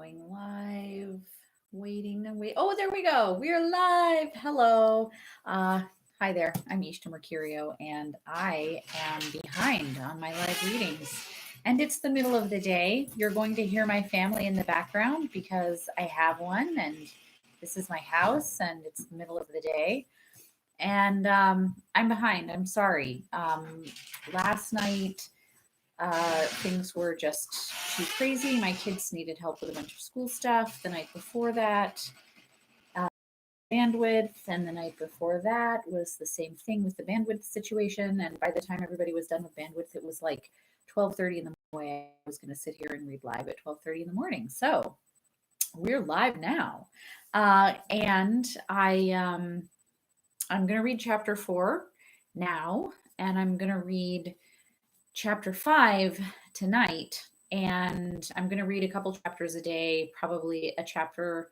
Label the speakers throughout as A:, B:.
A: Going live, waiting and wait. Oh, there we go. We're live. Hello. Hi there. I'm Ishta Mercurio, and I am behind on my live readings. And it's the middle of the day. You're going to hear my family in the background because I have one, and this is my house, and it's the middle of the day. And I'm behind. I'm sorry. Last night, things were just too crazy. My kids needed help with a bunch of school stuff. The night before that, bandwidth, and the night before that was the same thing with the bandwidth situation. And by the time everybody was done with bandwidth, it was like 12:30 in the morning. I was going to sit here and read live at 12:30 in the morning. So we're live now, and I'm going to read chapter 4 now, and I'm going to read chapter 5 tonight, and I'm going to read a couple chapters a day, probably a chapter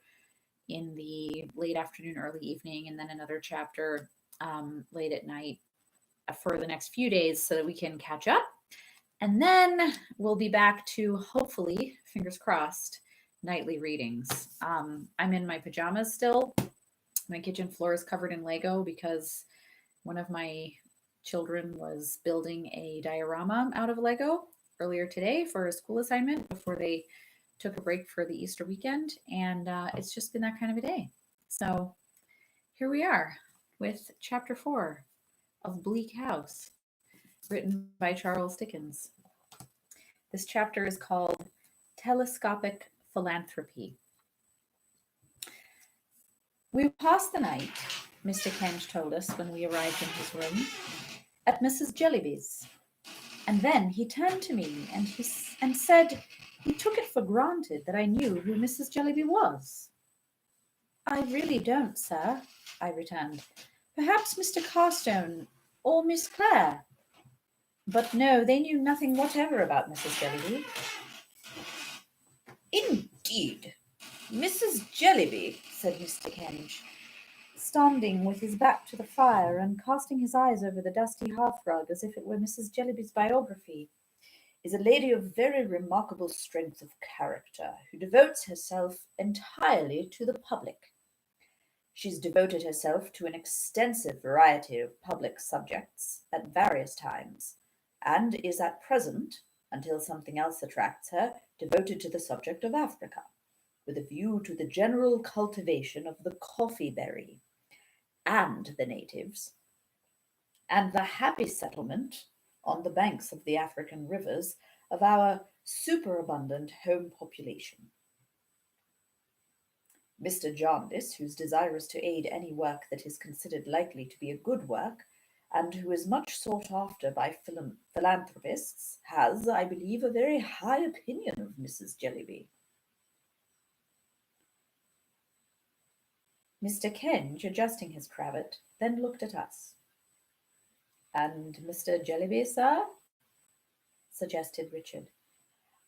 A: in the late afternoon, early evening, and then another chapter late at night for the next few days so that we can catch up. And then we'll be back to, hopefully, fingers crossed, nightly readings. I'm in my pajamas still. My kitchen floor is covered in Lego because one of my children was building a diorama out of Lego earlier today for a school assignment before they took a break for the Easter weekend. And it's just been that kind of a day. So here we are with chapter 4 of Bleak House, written by Charles Dickens. This chapter is called Telescopic Philanthropy. We passed the night, Mr. Kennish told us when we arrived in his room, at Mrs. Jellyby's. And then he turned to me and said he took it for granted that I knew who Mrs. Jellyby was. I really don't, sir, I returned. Perhaps Mr. Carstone or Miss Clare. But no, they knew nothing whatever about Mrs. Jellyby. Indeed, Mrs. Jellyby, said Mr. Kennish, standing with his back to the fire and casting his eyes over the dusty hearthrug as if it were Mrs. Jellyby's biography, is a lady of very remarkable strength of character who devotes herself entirely to the public. She's devoted herself to an extensive variety of public subjects at various times, and is at present, until something else attracts her, devoted to the subject of Africa, with a view to the general cultivation of the coffee berry and the natives, and the happy settlement on the banks of the African rivers of our superabundant home population. Mr. Jaundice, who's desirous to aid any work that is considered likely to be a good work, and who is much sought after by philanthropists, has, I believe, a very high opinion of Mrs. Jellyby. Mr. Kennish, adjusting his cravat, then looked at us. And Mr. Jellyby, sir? Suggested Richard.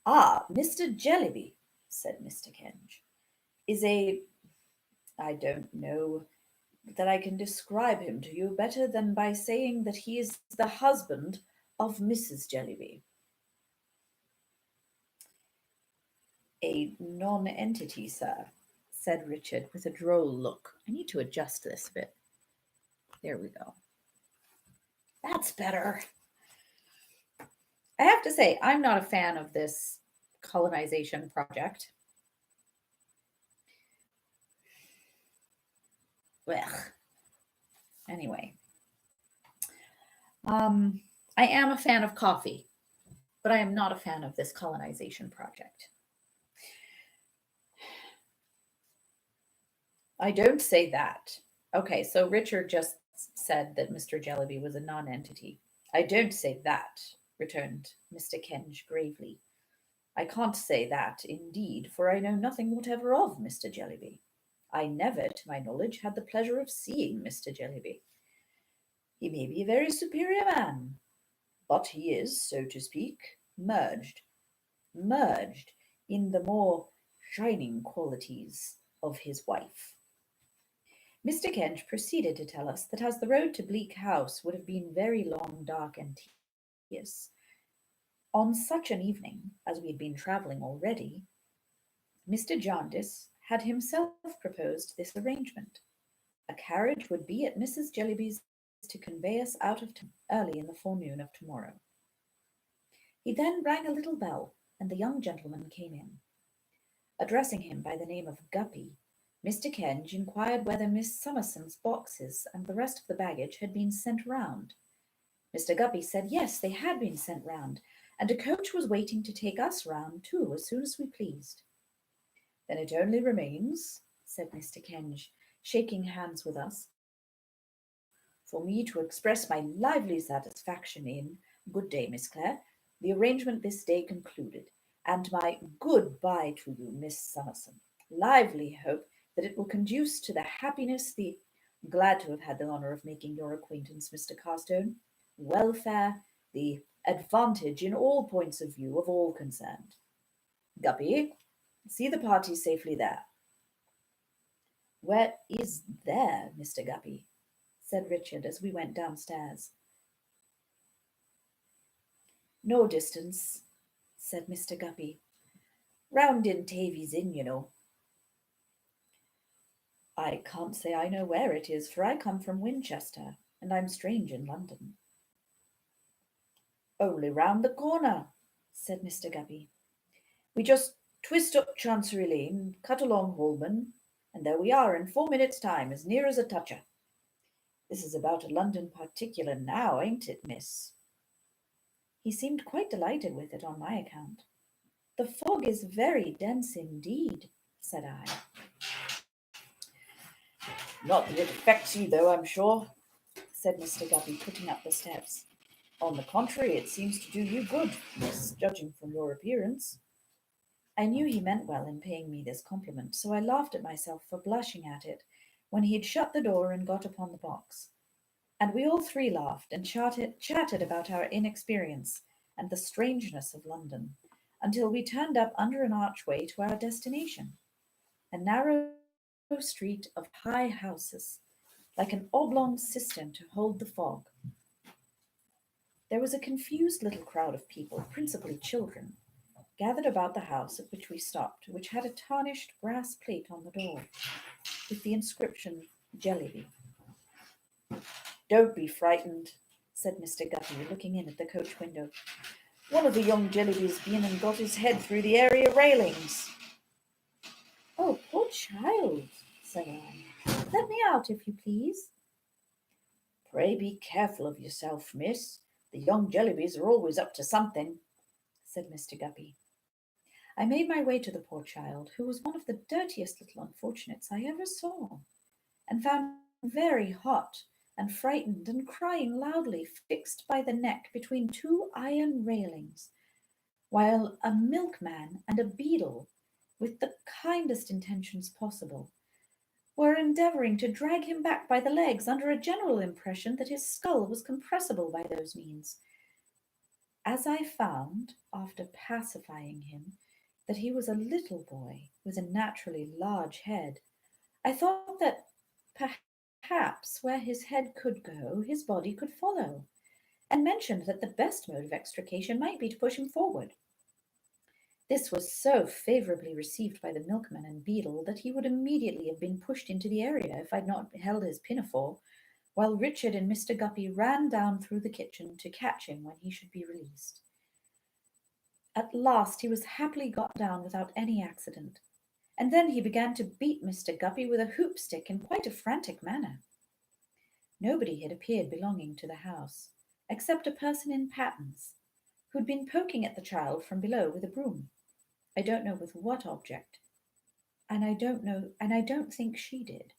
A: Ah, Mr. Jellyby, said Mr. Kennish, is I don't know that I can describe him to you better than by saying that he is the husband of Mrs. Jellyby. A non-entity, sir, said Richard with a droll look. I need to adjust this a bit. There we go. That's better. I have to say, I'm not a fan of this colonization project. Ugh. Anyway, I am a fan of coffee, but I am not a fan of this colonization project. I don't say that. Okay, so Richard just said that Mr. Jellyby was a non-entity. I don't say that, returned Mr. Kennish gravely. I can't say that, indeed, for I know nothing whatever of Mr. Jellyby. I never, to my knowledge, had the pleasure of seeing Mr. Jellyby. He may be a very superior man, but he is, so to speak, merged in the more shining qualities of his wife. Mr. Kennish proceeded to tell us that as the road to Bleak House would have been very long, dark, and tedious, on such an evening as we had been travelling already, Mr. Jaundice had himself proposed this arrangement. A carriage would be at Mrs. Jellyby's to convey us out of town early in the forenoon of tomorrow. He then rang a little bell, and the young gentleman came in. Addressing him by the name of Guppy, Mr. Kennish inquired whether Miss Summerson's boxes and the rest of the baggage had been sent round. Mr. Guppy said yes, they had been sent round, and a coach was waiting to take us round too as soon as we pleased. Then it only remains, said Mr. Kennish, shaking hands with us, for me to express my lively satisfaction in, good day, Miss Clare, the arrangement this day concluded, and my good-bye to you, Miss Summerson. Lively hope that it will conduce to the happiness glad to have had the honour of making your acquaintance, Mr. Carstone, welfare, the advantage in all points of view of all concerned. Guppy, see the party safely there. Where is there, Mr. Guppy? Said Richard as we went downstairs. No distance, said Mr. Guppy. Round in Tavy's Inn, you know. I can't say I know where it is, for I come from Winchester, and I'm strange in London. Only round the corner, said Mr. Guppy. We just twist up Chancery Lane, cut along Holborn, and there we are in 4 minutes' time, as near as a toucher. This is about a London particular now, ain't it, miss? He seemed quite delighted with it on my account. The fog is very dense indeed, said I. Not that it affects you, though, I'm sure, said Mr. Guppy, putting up the steps. On the contrary, it seems to do you good, miss, judging from your appearance. I knew he meant well in paying me this compliment, so I laughed at myself for blushing at it when he had shut the door and got upon the box. And we all three laughed and chatted about our inexperience and the strangeness of London, until we turned up under an archway to our destination, a narrow street of high houses, like an oblong cistern to hold the fog. There was a confused little crowd of people, principally children, gathered about the house at which we stopped, which had a tarnished brass plate on the door, with the inscription Jellyby. Don't be frightened, said Mr. Guppy, looking in at the coach window. One of the young Jellybys been and got his head through the area railings. Oh, poor child, said I. Let me out, if you please. Pray be careful of yourself, miss. The young Jellybys are always up to something, said Mr. Guppy. I made my way to the poor child, who was one of the dirtiest little unfortunates I ever saw, and found very hot and frightened and crying loudly, fixed by the neck between two iron railings, while a milkman and a beadle, with the kindest intentions possible, were endeavouring to drag him back by the legs under a general impression that his skull was compressible by those means. As I found, after pacifying him, that he was a little boy with a naturally large head, I thought that perhaps where his head could go, his body could follow, and mentioned that the best mode of extrication might be to push him forward. This was so favourably received by the milkman and beadle that he would immediately have been pushed into the area if I'd not held his pinafore, while Richard and Mr. Guppy ran down through the kitchen to catch him when he should be released. At last he was happily got down without any accident, and then he began to beat Mr. Guppy with a hoop stick in quite a frantic manner. Nobody had appeared belonging to the house, except a person in pattens, who'd been poking at the child from below with a broom. I don't know with what object, and I don't think she did.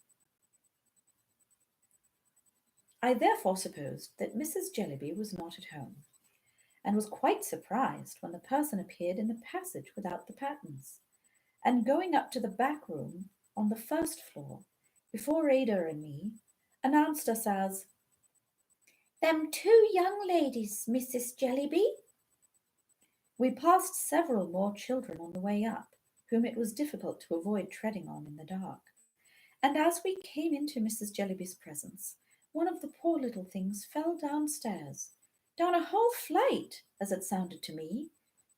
A: I therefore supposed that Mrs. Jellyby was not at home, and was quite surprised when the person appeared in the passage without the pattens, and going up to the back room on the first floor, before Ada and me, announced us as "Them two young ladies, Mrs. Jellyby." We passed several more children on the way up, whom it was difficult to avoid treading on in the dark, and as we came into Mrs. Jellyby's presence, one of the poor little things fell downstairs, down a whole flight, as it sounded to me,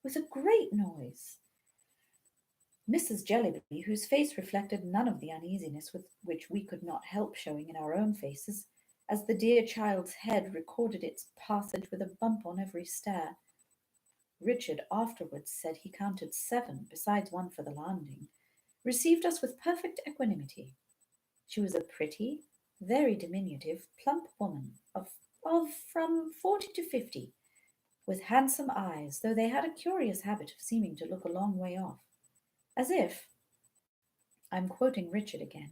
A: with a great noise.
B: Mrs. Jellyby, whose face reflected none of the uneasiness with which we could not help showing in our own faces, as the dear child's head recorded its passage with a bump on every stair. Richard afterwards said he counted 7, besides one for the landing, received us with perfect equanimity. She was a pretty, very diminutive, plump woman of from 40 to 50, with handsome eyes, though they had a curious habit of seeming to look a long way off, as if, I'm quoting Richard again,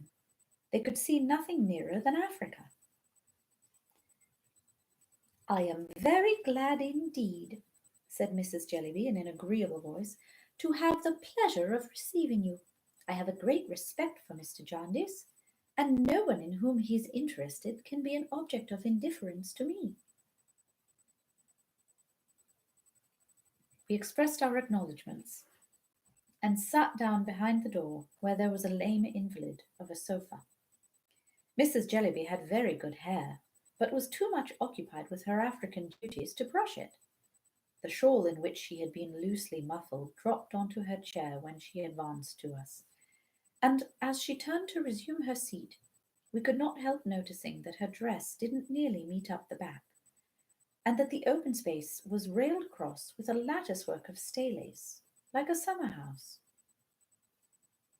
B: they could see nothing nearer than Africa. I am very glad indeed, said Mrs. Jellyby in an agreeable voice, to have the pleasure of receiving you. I have a great respect for Mr. Jaundice, and no one in whom he is interested can be an object of indifference to me. We expressed our acknowledgments, and sat down behind the door, where there was a lame invalid of a sofa. Mrs. Jellyby had very good hair, but was too much occupied with her African duties to brush it. The shawl in which she had been loosely muffled dropped onto her chair when she advanced to us, and as she turned to resume her seat, we could not help noticing that her dress didn't nearly meet up the back, and that the open space was railed across with a lattice work of stay lace, like a summer house.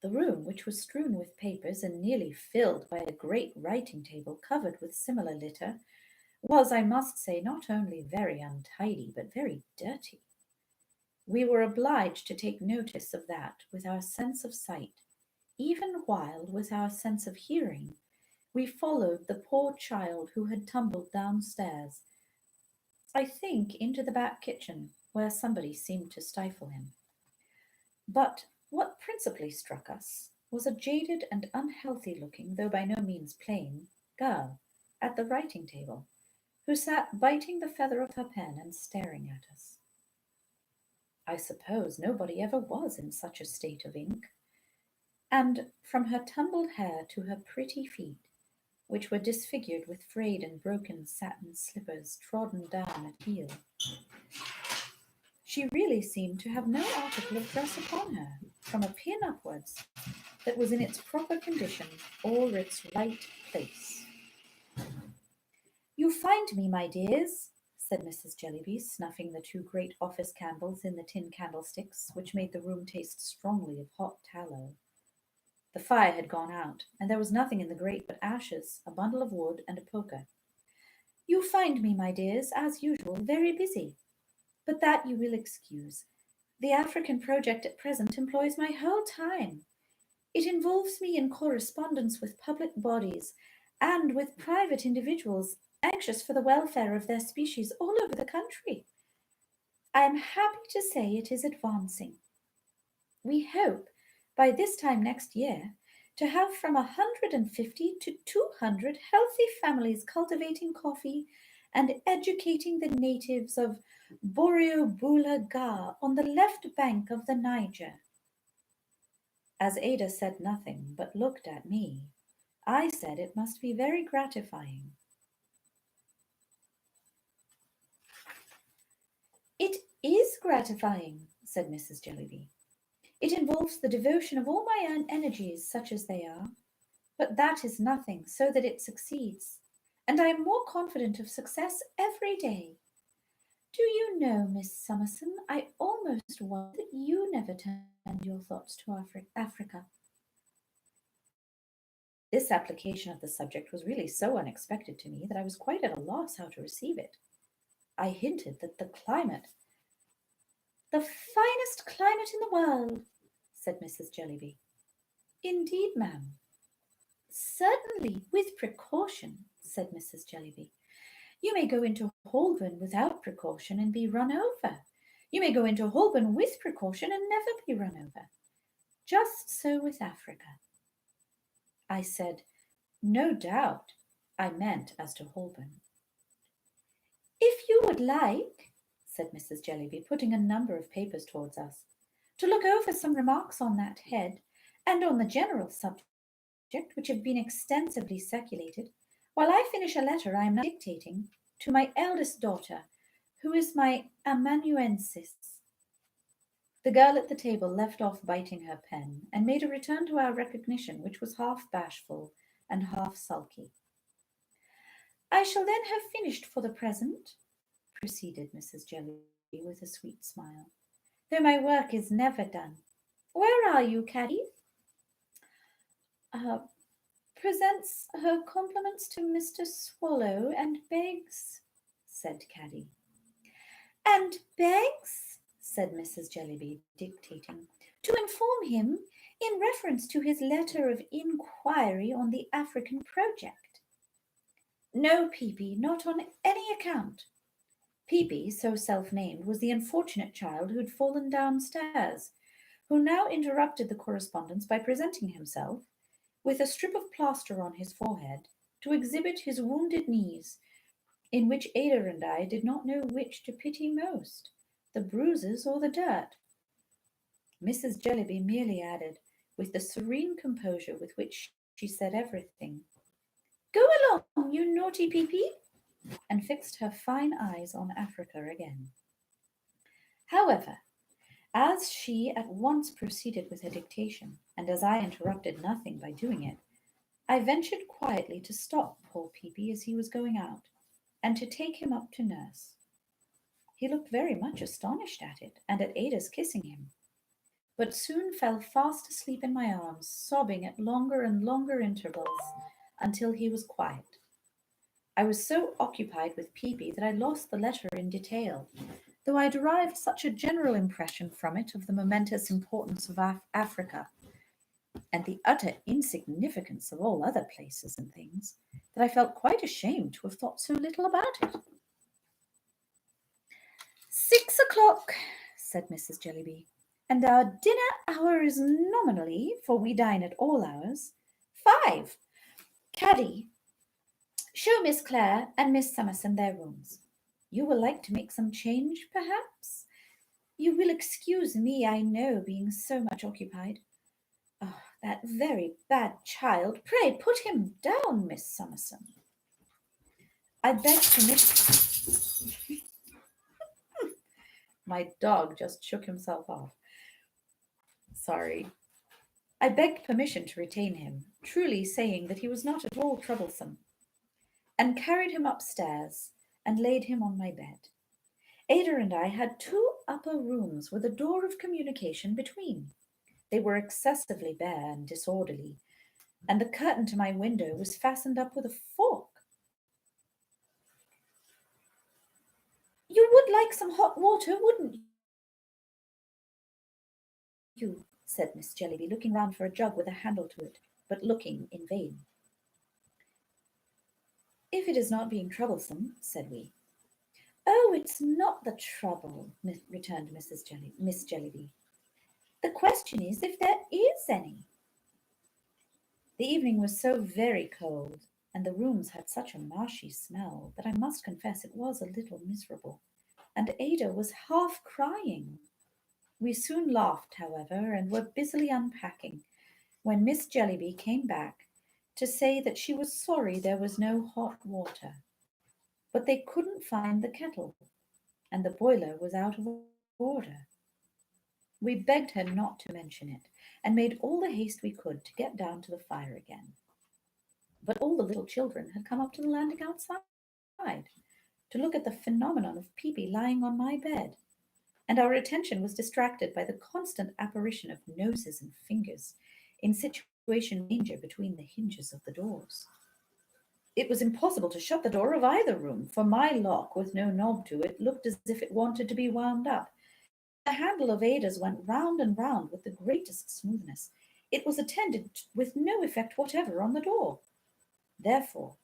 B: The room, which was strewn with papers and nearly filled by a great writing table covered with similar litter, was, I must say, not only very untidy, but very dirty. We were obliged to take notice of that with our sense of sight, even while, with our sense of hearing, we followed the poor child who had tumbled downstairs, I think into the back kitchen, where somebody seemed to stifle him. But what principally struck us was a jaded and unhealthy-looking, though by no means plain, girl at the writing table, who sat biting the feather of her pen and staring at us. I suppose nobody ever was in such a state of ink, and from her tumbled hair to her pretty feet, which were disfigured with frayed and broken satin slippers trodden down at heel, she really seemed to have no article of dress upon her, from a pin upwards, that was in its proper condition or its right place. You find me, my dears, said Mrs. Jellyby, snuffing the 2 great office candles in the tin candlesticks, which made the room taste strongly of hot tallow. The fire had gone out, and there was nothing in the grate but ashes, a bundle of wood, and a poker. You find me, my dears, as usual, very busy, but that you will excuse. The African project at present employs my whole time. It involves me in correspondence with public bodies and with private individuals anxious for the welfare of their species all over the country. I am happy to say it is advancing. We hope, by this time next year, to have from 150 to 200 healthy families cultivating coffee and educating the natives of Boreo-Bulaga on the left bank of the Niger. As Ada said nothing, but looked at me, I said it must be very gratifying. It is gratifying, said Mrs. Jellyby. It involves the devotion of all my own energies, such as they are. But that is nothing, so that it succeeds, and I am more confident of success every day. Do you know, Miss Summerson, I almost wonder that you never turned your thoughts to Africa. This application of the subject was really so unexpected to me that I was quite at a loss how to receive it. I hinted that the climate, the finest climate in the world, said Mrs. Jellyby. Indeed, ma'am. Certainly, with precaution, said Mrs. Jellyby. You may go into Holborn without precaution and be run over. You may go into Holborn with precaution and never be run over. Just so with Africa. I said, no doubt. I meant as to Holborn. If you would like, said Mrs. Jellyby, putting a number of papers towards us, to look over some remarks on that head, and on the general subject, which have been extensively circulated, while I finish a letter I am now dictating to my eldest daughter, who is my amanuensis. The girl at the table left off biting her pen and made a return to our recognition, which was half bashful and half sulky. I shall then have finished for the present, proceeded Mrs. Jellyby with a sweet smile, though my work is never done. Where are you, Caddy? Presents her compliments to Mr. Swallow and begs, said Caddy. And begs, said Mrs. Jellyby, dictating, to inform him in reference to his letter of inquiry on the African project. No, Peepy, not on any account. Peepy, so self-named, was the unfortunate child who had fallen downstairs, who now interrupted the correspondence by presenting himself, with a strip of plaster on his forehead, to exhibit his wounded knees, in which Ada and I did not know which to pity most, the bruises or the dirt. Mrs. Jellyby merely added, with the serene composure with which she said everything, Go along, you naughty Peepy, and fixed her fine eyes on Africa again. However, as she at once proceeded with her dictation, and as I interrupted nothing by doing it, I ventured quietly to stop poor Peepy as he was going out, and to take him up to nurse. He looked very much astonished at it, and at Ada's kissing him, but soon fell fast asleep in my arms, sobbing at longer and longer intervals, until he was quiet. I was so occupied with Peepy that I lost the letter in detail, though I derived such a general impression from it of the momentous importance of Africa, and the utter insignificance of all other places and things, that I felt quite ashamed to have thought so little about it. 6 o'clock, said Mrs. Jellyby, and our dinner hour is nominally, for we dine at all hours, 5. Caddy, show Miss Clare and Miss Summerson their rooms. You will like to make some change, perhaps? You will excuse me, I know, being so much occupied. Oh, that very bad child. Pray put him down, Miss Summerson. I beg permission. My dog just shook himself off. Sorry. I begged permission to retain him, truly saying that he was not at all troublesome, and carried him upstairs and laid him on my bed. Ada and I had 2 upper rooms with a door of communication between. They were excessively bare and disorderly, and the curtain to my window was fastened up with a fork. You would like some hot water, wouldn't you? Said Miss Jellyby, looking round for a jug with a handle to it, but looking in vain. If it is not being troublesome, said we. Oh, it's not the trouble, returned Miss Jellyby. The question is if there is any. The evening was so very cold, and the rooms had such a marshy smell, that I must confess it was a little miserable, and Ada was half crying. We soon laughed, however, and were busily unpacking, when Miss Jellyby came back to say that she was sorry there was no hot water, but they couldn't find the kettle, and the boiler was out of order. We begged her not to mention it, and made all the haste we could to get down to the fire again. But all the little children had come up to the landing outside to look at the phenomenon of Peepy lying on my bed, and our attention was distracted by the constant apparition of noses and fingers in situation danger between the hinges of the doors. It was impossible to shut the door of either room, for my lock, with no knob to it, looked as if it wanted to be wound up. The handle of Ada's went round and round with the greatest smoothness. It was attended with no effect whatever on the door. Therefore,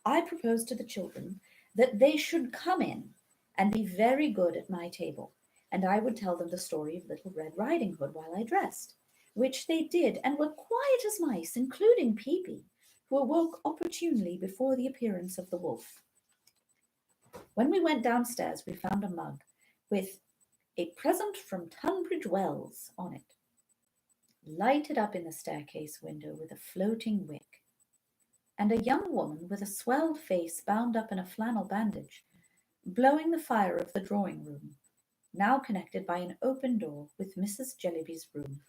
B: I proposed to the children that they should come in and be very good at my table, and I would tell them the story of Little Red Riding Hood while I dressed, which they did, and were quiet as mice, including Peepy, who awoke opportunely before the appearance of the wolf. When we went downstairs, we found a mug with "A present from Tunbridge Wells" on it, lighted up in the staircase window with a floating wick, and a young woman with a swelled face bound up in a flannel bandage, blowing the fire of the drawing-room, now connected by an open door with Mrs. Jellyby's room,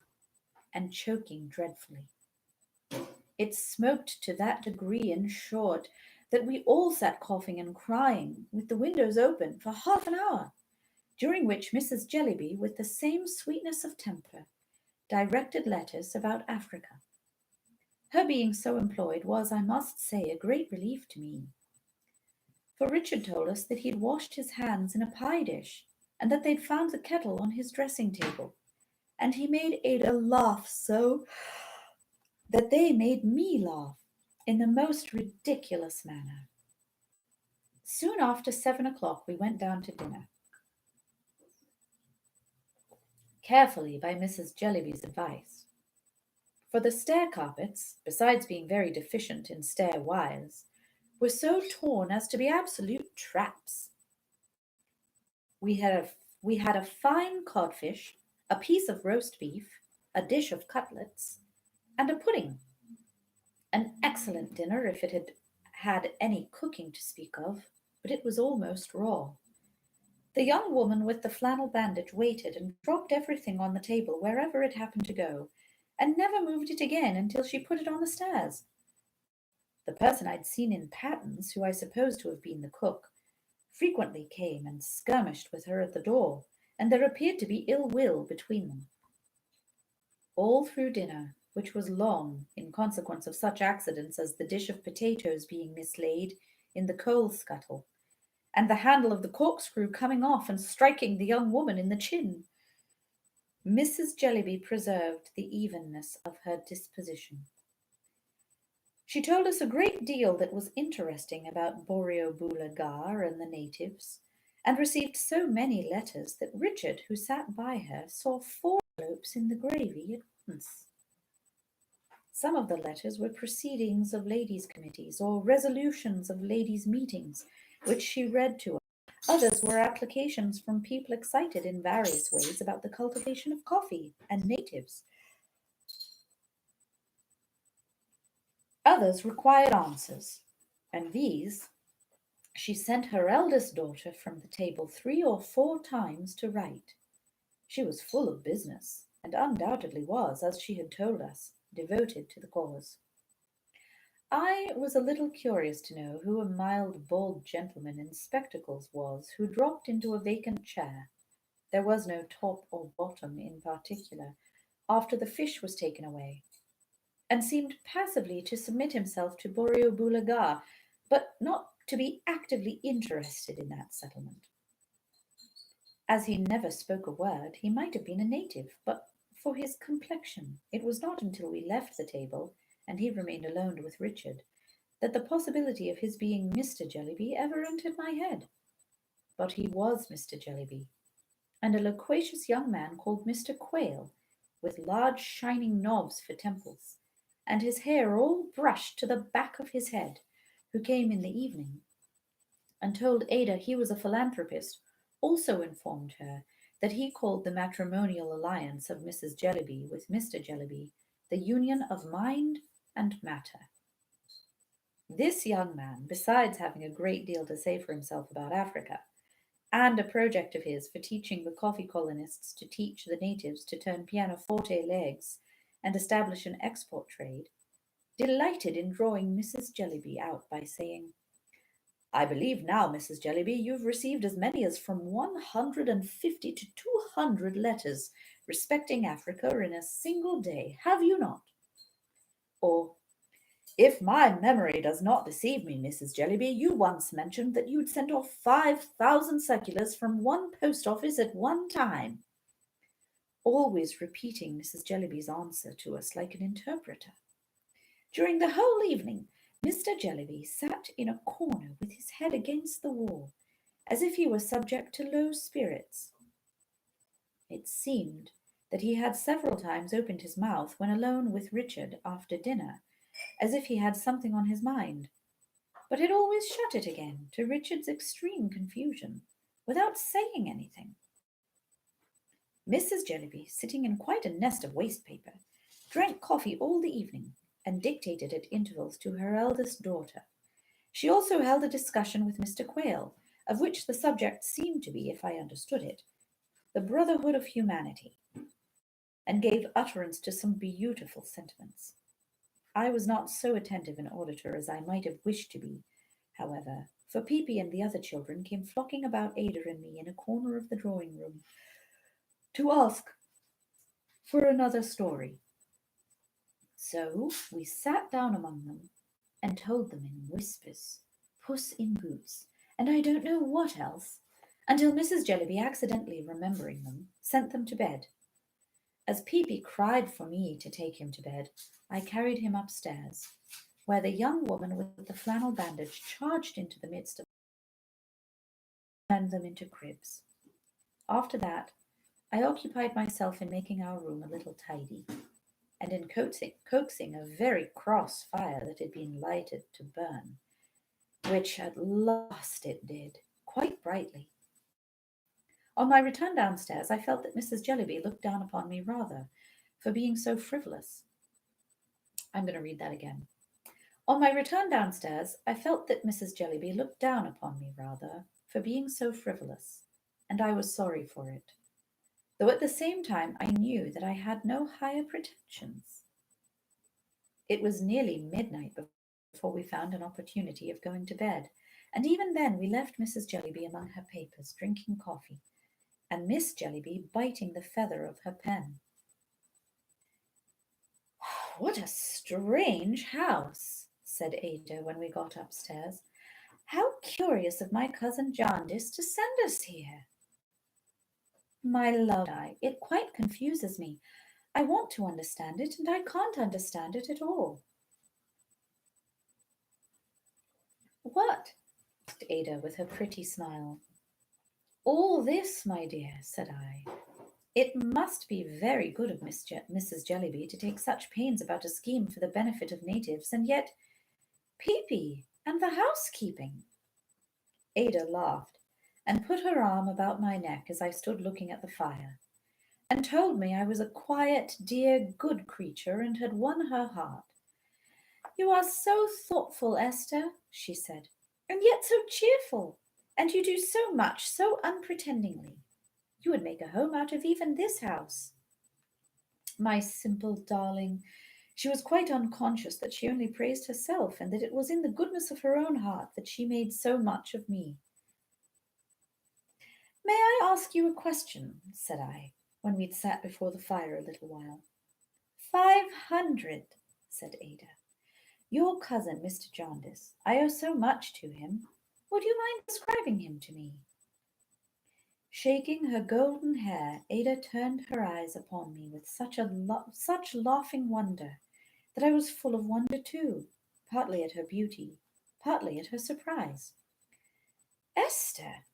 B: and choking dreadfully. It smoked to that degree, in short, that we all sat coughing and crying, with the windows open, for half an hour, during which Mrs. Jellyby, with the same sweetness of temper, directed letters about Africa. Her being so employed was, I must say, a great relief to me. For Richard told us that he'd washed his hands in a pie dish, and that they'd found the kettle on his dressing table, and he made Ada laugh so that they made me laugh in the most ridiculous manner. Soon after 7 o'clock we went down to dinner. Carefully by Mrs. Jellyby's advice. For the stair carpets, besides being very deficient in stair wires, were so torn as to be absolute traps. We had a fine codfish, a piece of roast beef, a dish of cutlets, and a pudding. An excellent dinner if it had had any cooking to speak of, but it was almost raw. The young woman with the flannel bandage waited and dropped everything on the table wherever it happened to go, and never moved it again until she put it on the stairs. The person I'd seen in Pattens, who I supposed to have been the cook, frequently came and skirmished with her at the door, and there appeared to be ill will between them. All through dinner, which was long in consequence of such accidents as the dish of potatoes being mislaid in the coal scuttle, and the handle of the corkscrew coming off and striking the young woman in the chin, Mrs. Jellyby preserved the evenness of her disposition. She told us a great deal that was interesting about Borrioboola and the natives, and received so many letters that Richard, who sat by her, saw 4 envelopes in the gravy at once. Some of the letters were proceedings of ladies' committees or resolutions of ladies' meetings, which she read to us. Others were applications from people excited in various ways about the cultivation of coffee and natives. Others required answers, and these she sent her eldest daughter from the table 3 or 4 times to write. She was full of business, and undoubtedly was, as she had told us, devoted to the cause. I was a little curious to know who a mild, bald gentleman in spectacles was who dropped into a vacant chair. There was no top or bottom in particular, after the fish was taken away, and seemed passively to submit himself to Borrioboola, but not to be actively interested in that settlement. As he never spoke a word, he might have been a native, but for his complexion, it was not until we left the table, and he remained alone with Richard, that the possibility of his being Mr. Jellyby ever entered my head. But he was Mr. Jellyby, and a loquacious young man called Mr. Quayle, with large shining knobs for temples, and his hair all brushed to the back of his head, who came in the evening, and told Ada he was a philanthropist, also informed her that he called the matrimonial alliance of Mrs. Jellyby with Mr. Jellyby the union of mind and matter. This young man, besides having a great deal to say for himself about Africa, and a project of his for teaching the coffee colonists to teach the natives to turn pianoforte legs and establish an export trade, delighted in drawing Mrs. Jellyby out by saying, "I believe now, Mrs. Jellyby, you've received as many as from 150 to 200 letters respecting Africa in a single day, have you not?" Or, "If my memory does not deceive me, Mrs. Jellyby, you once mentioned that you'd sent off 5,000 circulars from one post office at one time," always repeating Mrs. Jellyby's answer to us like an interpreter. During the whole evening, Mr. Jellyby sat in a corner with his head against the wall, as if he were subject to low spirits. It seemed that he had several times opened his mouth when alone with Richard after dinner, as if he had something on his mind, but had always shut it again, to Richard's extreme confusion, without saying anything. Mrs. Jellyby, sitting in quite a nest of waste paper, drank coffee all the evening, and dictated at intervals to her eldest daughter. She also held a discussion with Mr. Quayle, of which the subject seemed to be, if I understood it, the brotherhood of humanity, and gave utterance to some beautiful sentiments. I was not so attentive an auditor as I might have wished to be, however, for Peepy and the other children came flocking about Ada and me in a corner of the drawing room to ask for another story. So we sat down among them and told them in whispers, Puss in Boots, and I don't know what else, until Mrs. Jellyby, accidentally remembering them, sent them to bed. As Peepy cried for me to take him to bed, I carried him upstairs, where the young woman with the flannel bandage charged into the midst of and turned them into cribs. After that, I occupied myself in making our room a little tidy, and in coaxing a very cross fire that had been lighted to burn, which at last it did, quite brightly. On my return downstairs, I felt that Mrs. Jellyby looked down upon me rather for being so frivolous. I'm going to read that again. On my return downstairs, I felt that Mrs. Jellyby looked down upon me rather for being so frivolous, and I was sorry for it, though at the same time I knew that I had no higher pretensions. It was nearly midnight before we found an opportunity of going to bed, and even then we left Mrs. Jellyby among her papers, drinking coffee, and Miss Jellyby biting the feather of her pen. "What a strange house," said Ada when we got upstairs. "How curious of my cousin Jaundice to send us here." "My love," "it quite confuses me. I want to understand it, and I can't understand it at all." "What?" asked Ada with her pretty smile. "All this, my dear," said I. "It must be very good of Mrs. Jellyby to take such pains about a scheme for the benefit of natives, and yet Peepy and the housekeeping." Ada laughed and put her arm about my neck as I stood looking at the fire, and told me I was a quiet, dear, good creature and had won her heart. "You are so thoughtful, Esther," she said, "and yet so cheerful, and you do so much so unpretendingly. You would make a home out of even this house." My simple darling, she was quite unconscious that she only praised herself, and that it was in the goodness of her own heart that she made so much of me. "May I ask you a question?" said I, when we'd sat before the fire a little while. 500, said Ada. "Your cousin, Mr. Jaundice. I owe so much to him. Would you mind describing him to me?" Shaking her golden hair, Ada turned her eyes upon me with such laughing wonder that I was full of wonder too, partly at her beauty, partly at her surprise. "Esther,"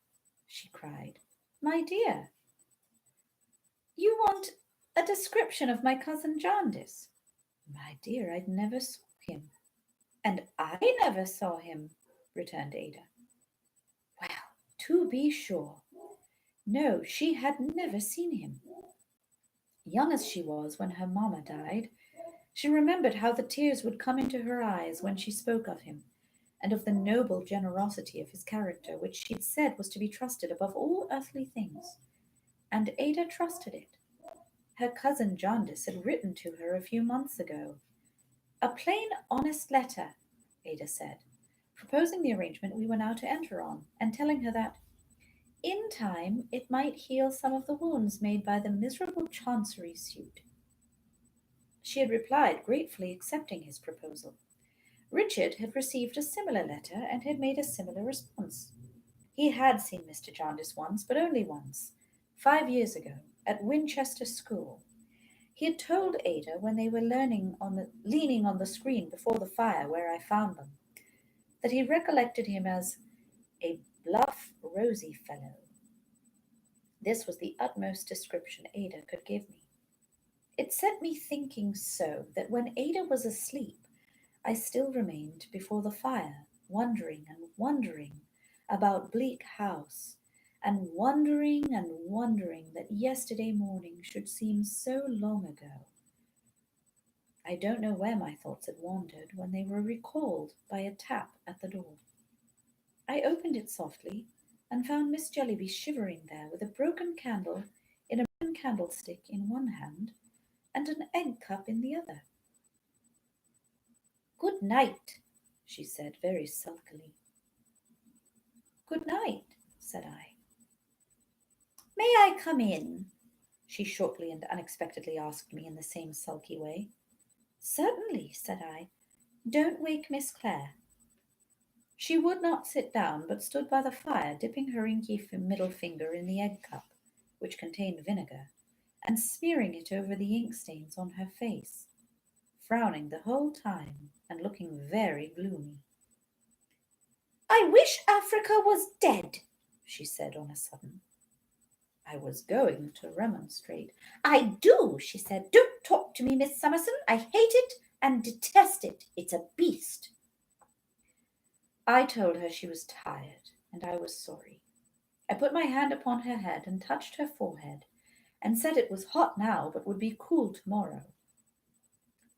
B: she cried, "my dear, you want a description of my cousin Jaundice?" "My dear, I never saw him." "And I never saw him," returned Ada. Well, to be sure. No, she had never seen him. Young as she was when her mamma died, she remembered how the tears would come into her eyes when she spoke of him, and of the noble generosity of his character, which she'd said was to be trusted above all earthly things. And Ada trusted it. Her cousin Jaundice had written to her a few months ago. "A plain, honest letter," Ada said, proposing the arrangement we were now to enter on, and telling her that in time it might heal some of the wounds made by the miserable Chancery suit. She had replied, gratefully accepting his proposal. Richard had received a similar letter and had made a similar response. He had seen Mr. Jaundice once, but only once, 5 years ago, at Winchester School. He had told Ada when they were leaning on the screen before the fire where I found them, that he recollected him as a bluff, rosy fellow. This was the utmost description Ada could give me. It set me thinking so that when Ada was asleep, I still remained before the fire, wondering and wondering about Bleak House, and wondering that yesterday morning should seem so long ago. I don't know where my thoughts had wandered when they were recalled by a tap at the door. I opened it softly and found Miss Jellyby shivering there with a broken candle candlestick in one hand and an egg cup in the other. "Good night," she said very sulkily. "Good night," said I. "May I come in?" she shortly and unexpectedly asked me in the same sulky way. "Certainly," said I. "Don't wake Miss Clare." She would not sit down, but stood by the fire, dipping her inky middle finger in the egg cup, which contained vinegar, and smearing it over the ink stains on her face, frowning the whole time and looking very gloomy. "I wish Africa was dead," she said on a sudden. I was going to remonstrate. "I do," she said. "Don't talk to me, Miss Summerson. I hate it and detest it. It's a beast." I told her she was tired, and I was sorry. I put my hand upon her head and touched her forehead, and said it was hot now, but would be cool tomorrow.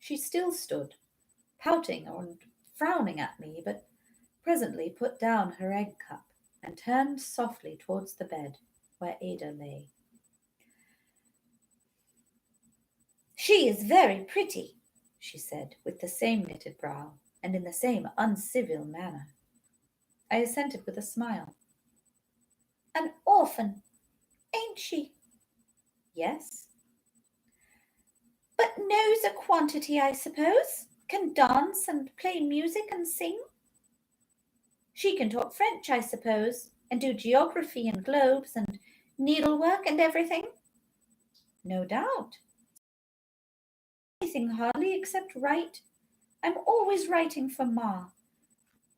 B: She still stood, pouting and frowning at me, but presently put down her egg cup and turned softly towards the bed where Ada lay. "She is very pretty," she said, with the same knitted brow and in the same uncivil manner. I assented with a smile. "An orphan, ain't she?" "Yes." "But knows a quantity, I suppose? Can dance and play music and sing? She can talk French, I suppose, and do geography and globes and needlework and everything?" "No doubt. Anything hardly except write. I'm always writing for Ma.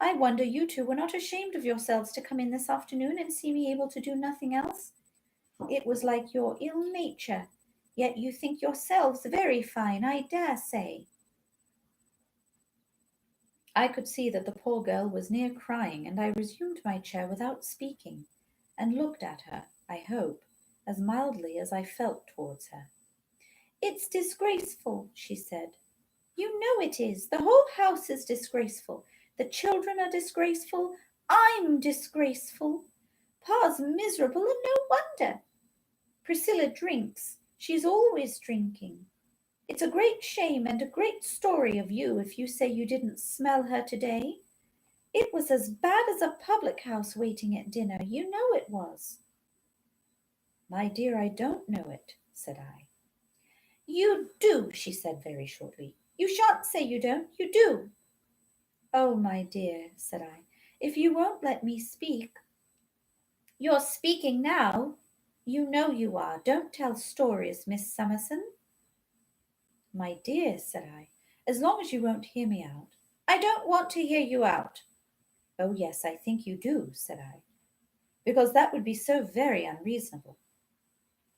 B: I wonder you two were not ashamed of yourselves to come in this afternoon and see me able to do nothing else. It was like your ill nature, yet you think yourselves very fine, I dare say." I could see that the poor girl was near crying, and I resumed my chair without speaking, and looked at her, I hope, as mildly as I felt towards her. "It's disgraceful," she said. "You know it is. The whole house is disgraceful. The children are disgraceful. I'm disgraceful. Pa's miserable, and no wonder. Priscilla drinks. She's always drinking. It's a great shame and a great story of you if you say you didn't smell her today. It was as bad as a public house waiting at dinner. You know it was." "My dear, I don't know it," said I. "You do," she said very shortly. "You shan't say you don't. You do." "Oh, my dear," said I, "if you won't let me speak—" "You're speaking now. You know you are. Don't tell stories, Miss Summerson." "My dear," said I, "as long as you won't hear me out—" "I don't want to hear you out." "Oh, yes, I think you do," said I, "because that would be so very unreasonable.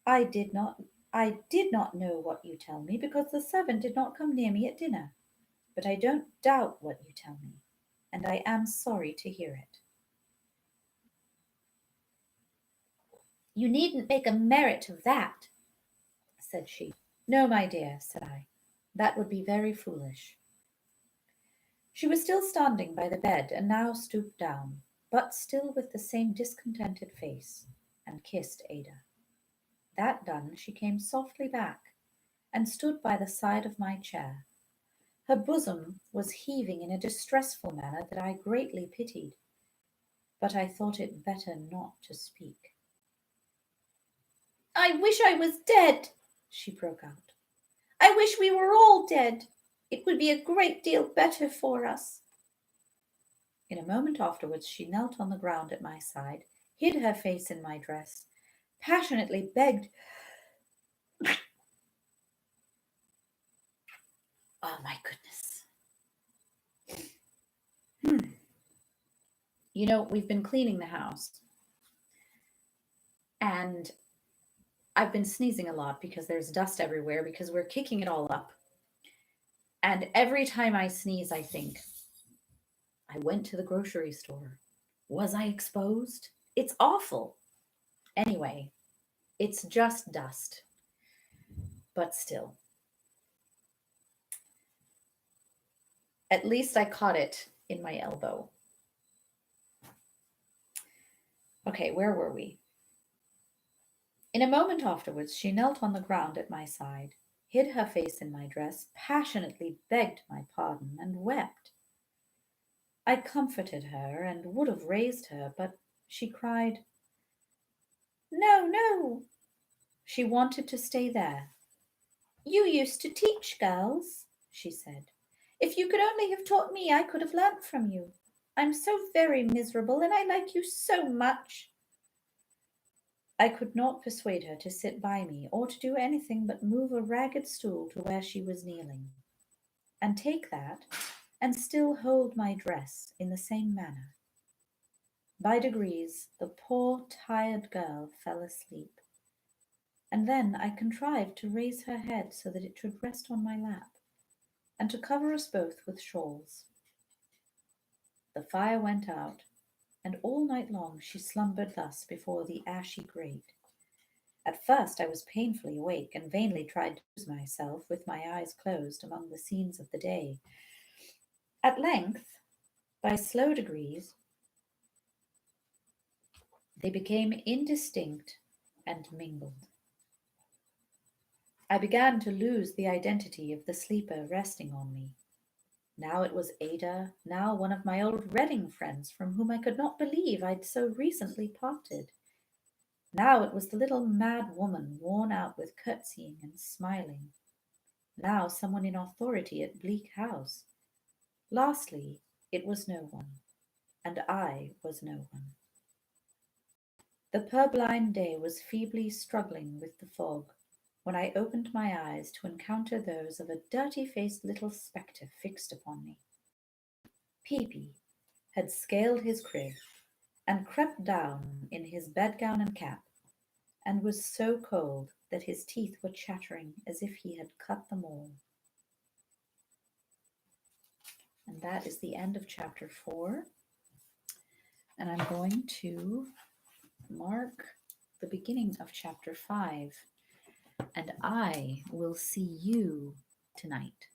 B: I did not know what you tell me, because the servant did not come near me at dinner. But I don't doubt what you tell me, and I am sorry to hear it." "You needn't make a merit of that," said she. "No, my dear," said I, "that would be very foolish." She was still standing by the bed, and now stooped down, but still with the same discontented face, and kissed Ada. That done, she came softly back, and stood by the side of my chair. Her bosom was heaving in a distressful manner that I greatly pitied, but I thought it better not to speak. "I wish I was dead," she broke out. "I wish we were all dead. It would be a great deal better for us." In a moment afterwards she knelt on the ground at my side, hid her face in my dress, passionately begged— Oh, my goodness. You know, we've been cleaning the house, and I've been sneezing a lot because there's dust everywhere because we're kicking it all up. And every time I sneeze, I think, I went to the grocery store. Was I exposed? It's awful. Anyway, it's just dust. But still. At least I caught it in my elbow. Okay, where were we? In a moment afterwards, she knelt on the ground at my side, hid her face in my dress, passionately begged my pardon, and wept. I comforted her and would have raised her, but she cried, "No, no!" She wanted to stay there. "You used to teach girls," she said. "If you could only have taught me, I could have learnt from you. I'm so very miserable, and I like you so much." I could not persuade her to sit by me or to do anything but move a ragged stool to where she was kneeling, and take that, and still hold my dress in the same manner. By degrees, the poor tired girl fell asleep, and then I contrived to raise her head so that it should rest on my lap, and to cover us both with shawls. The fire went out, and all night long she slumbered thus before the ashy grate. At first I was painfully awake, and vainly tried to amuse myself with my eyes closed among the scenes of the day. At length, by slow degrees, they became indistinct and mingled. I began to lose the identity of the sleeper resting on me. Now it was Ada, now one of my old Reading friends from whom I could not believe I'd so recently parted. Now it was the little mad woman worn out with curtsying and smiling. Now someone in authority at Bleak House. Lastly, it was no one, and I was no one. The purblind day was feebly struggling with the fog when I opened my eyes to encounter those of a dirty-faced little spectre fixed upon me. Peepy had scaled his crib and crept down in his bedgown and cap, and was so cold that his teeth were chattering as if he had cut them all. And that is the end of chapter 4. And I'm going to mark the beginning of chapter 5. And I will see you tonight.